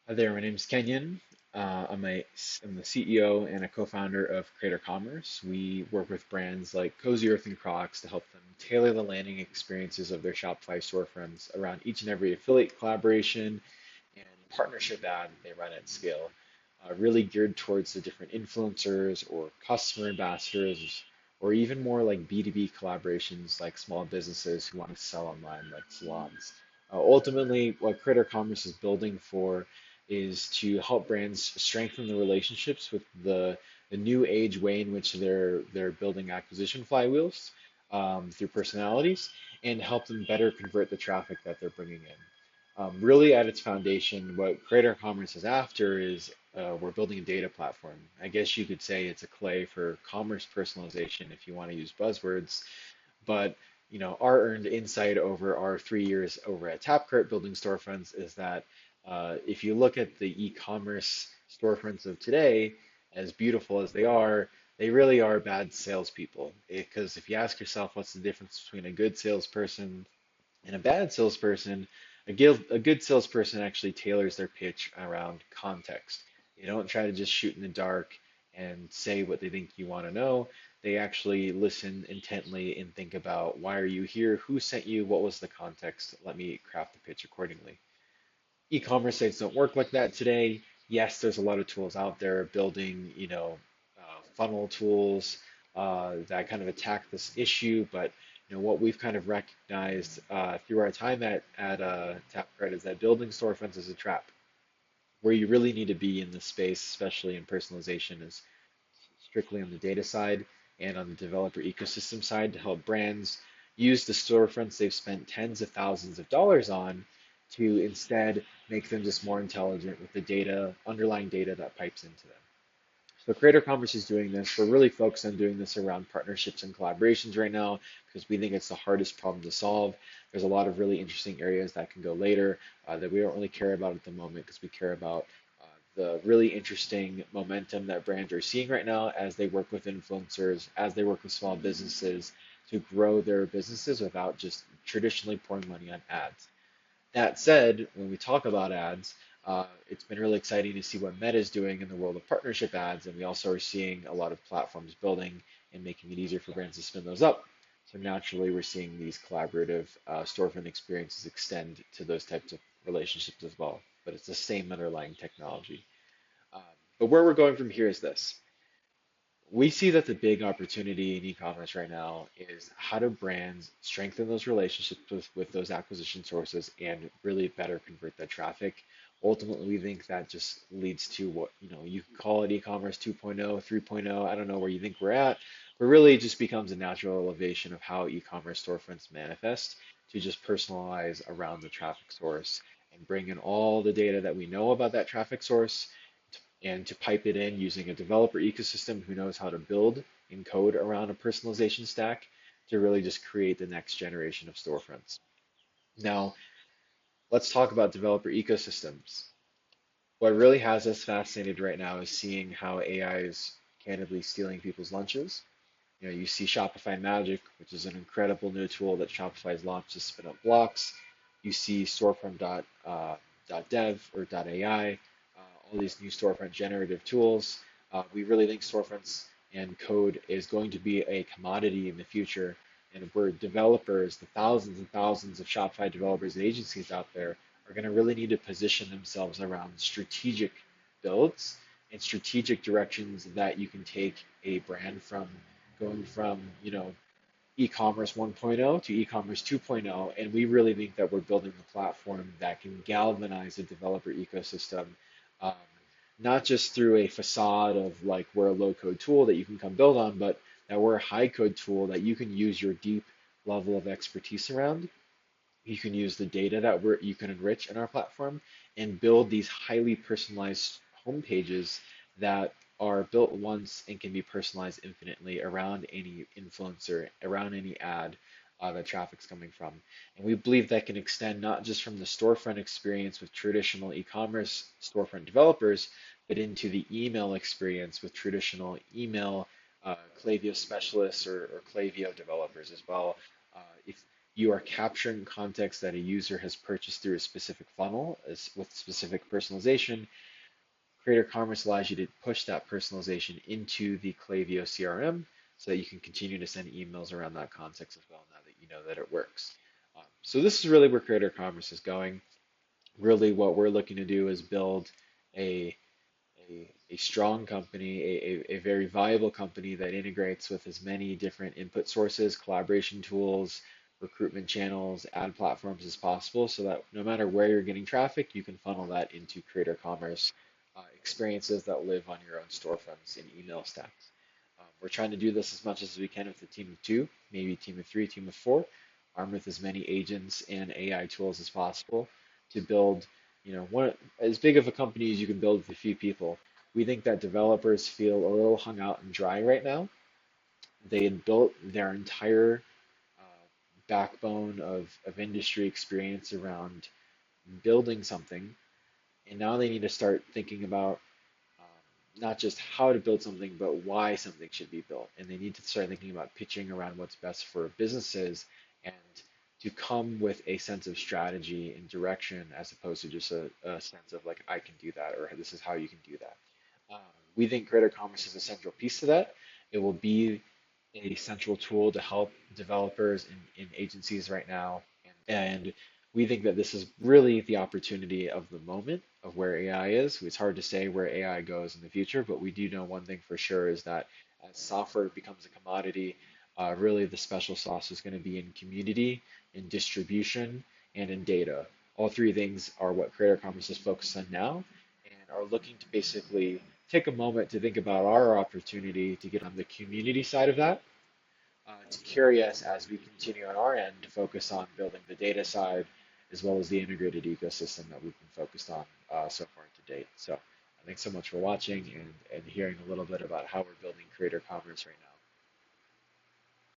Hi there, my name is Kenyon. I'm the CEO and a co-founder of CreatorCommerce. We work with brands like Cozy Earth and Crocs to help them tailor the landing experiences of their Shopify storefronts around each and every affiliate collaboration and partnership ad they run at scale, really geared towards the different influencers or customer ambassadors, or even more like B2B collaborations like small businesses who want to sell online, like salons. Ultimately, what Creator Commerce is building for is to help brands strengthen the relationships with the new age way in which they're building acquisition flywheels through personalities and help them better convert the traffic that they're bringing in. Really, at its foundation, what Creator Commerce is after is we're building a data platform. I guess you could say it's a clay for commerce personalization if you want to use buzzwords. But our earned insight over our 3 years over at TapCart building storefronts is that if you look at the e-commerce storefronts of today, as beautiful as they really are bad salespeople. Because if you ask yourself what's the difference between a good salesperson and a bad salesperson, a good salesperson actually tailors their pitch around context. They don't try to just shoot in the dark and say what they think you want to know. They actually listen intently and think about why are you here? Who sent you? What was the context? Let me craft the pitch accordingly. E-commerce sites don't work like that today. Yes, there's a lot of tools out there building, funnel tools that kind of attack this issue. But what we've kind of recognized through our time at TapCredit is that building storefronts is a trap. Where you really need to be in this space, especially in personalization, is strictly on the data side and on the developer ecosystem side to help brands use the storefronts they've spent tens of thousands of dollars on to instead make them just more intelligent with the data, underlying data that pipes into them. So Creator Commerce is doing this. We're really focused on doing this around partnerships and collaborations right now because we think it's the hardest problem to solve. There's a lot of really interesting areas that can go later that we don't really care about at the moment because we care about the really interesting momentum that brands are seeing right now as they work with influencers, as they work with small businesses to grow their businesses without just traditionally pouring money on ads. That said, when we talk about ads, it's been really exciting to see what Meta is doing in the world of partnership ads, and we also are seeing a lot of platforms building and making it easier for brands to spin those up. So naturally, we're seeing these collaborative storefront experiences extend to those types of relationships as well. But it's the same underlying technology. Um, but where we're going from here is this. We see that the big opportunity in e-commerce right now is how do brands strengthen those relationships with those acquisition sources and really better convert that traffic. Ultimately, we think that just leads to what, you can call it e-commerce 2.0, 3.0, I don't know where you think we're at, but really it just becomes a natural elevation of how e-commerce storefronts manifest to just personalize around the traffic source and bring in all the data that we know about that traffic source and to pipe it in using a developer ecosystem who knows how to build and code around a personalization stack to really just create the next generation of storefronts. Now, let's talk about developer ecosystems. What really has us fascinated right now is seeing how AI is candidly stealing people's lunches. You see Shopify Magic, which is an incredible new tool that Shopify has launched to spin up blocks. You see storefront.dev or .ai, all these new storefront generative tools. We really think storefronts and code is going to be a commodity in the future, and where developers, the thousands and thousands of Shopify developers and agencies out there, are going to really need to position themselves around strategic builds and strategic directions that you can take a brand from going from, e-commerce 1.0 to e-commerce 2.0, and we really think that we're building a platform that can galvanize the developer ecosystem, um, not just through a facade of like we're a low-code tool that you can come build on, but that we're a high-code tool that you can use your deep level of expertise around. You can use the data that you can enrich in our platform and build these highly personalized homepages that are built once and can be personalized infinitely around any influencer, around any ad that traffic's coming from. And we believe that can extend not just from the storefront experience with traditional e-commerce storefront developers, but into the email experience with traditional email Klaviyo specialists or Klaviyo developers as well. If You are capturing context that a user has purchased through a specific funnel as with specific personalization. Creator Commerce allows you to push that personalization into the Klaviyo CRM so that you can continue to send emails around that context as well now that you know that it works. So this is really where Creator Commerce is going. Really what we're looking to do is build a a strong company, a very viable company that integrates with as many different input sources, collaboration tools, recruitment channels, ad platforms as possible so that no matter where you're getting traffic, you can funnel that into Creator Commerce experiences that live on your own storefronts and email stacks. We're trying to do this as much as we can with a team of two, maybe a team of three, team of four, armed with as many agents and AI tools as possible to build, one as big of a company as you can build with a few people. We think that developers feel a little hung out and dry right now. They had built their entire backbone of industry experience around building something, and now they need to start thinking about not just how to build something, but why something should be built. And they need to start thinking about pitching around what's best for businesses and to come with a sense of strategy and direction as opposed to just a sense of like, I can do that or this is how you can do that. Um, we think Creator Commerce is a central piece to that. It will be a central tool to help developers in agencies right now. And we think that this is really the opportunity of the moment of where AI is. It's hard to say where AI goes in the future, but we do know one thing for sure is that as software becomes a commodity, really the special sauce is going to be in community, in distribution, and in data. All three things are what Creator Commerce is focused on now and are looking to basically take a moment to think about our opportunity to get on the community side of that to carry us as we continue on our end to focus on building the data side as well as the integrated ecosystem that we've been focused on so far to date. So thanks so much for watching and hearing a little bit about how we're building Creator Commerce right now.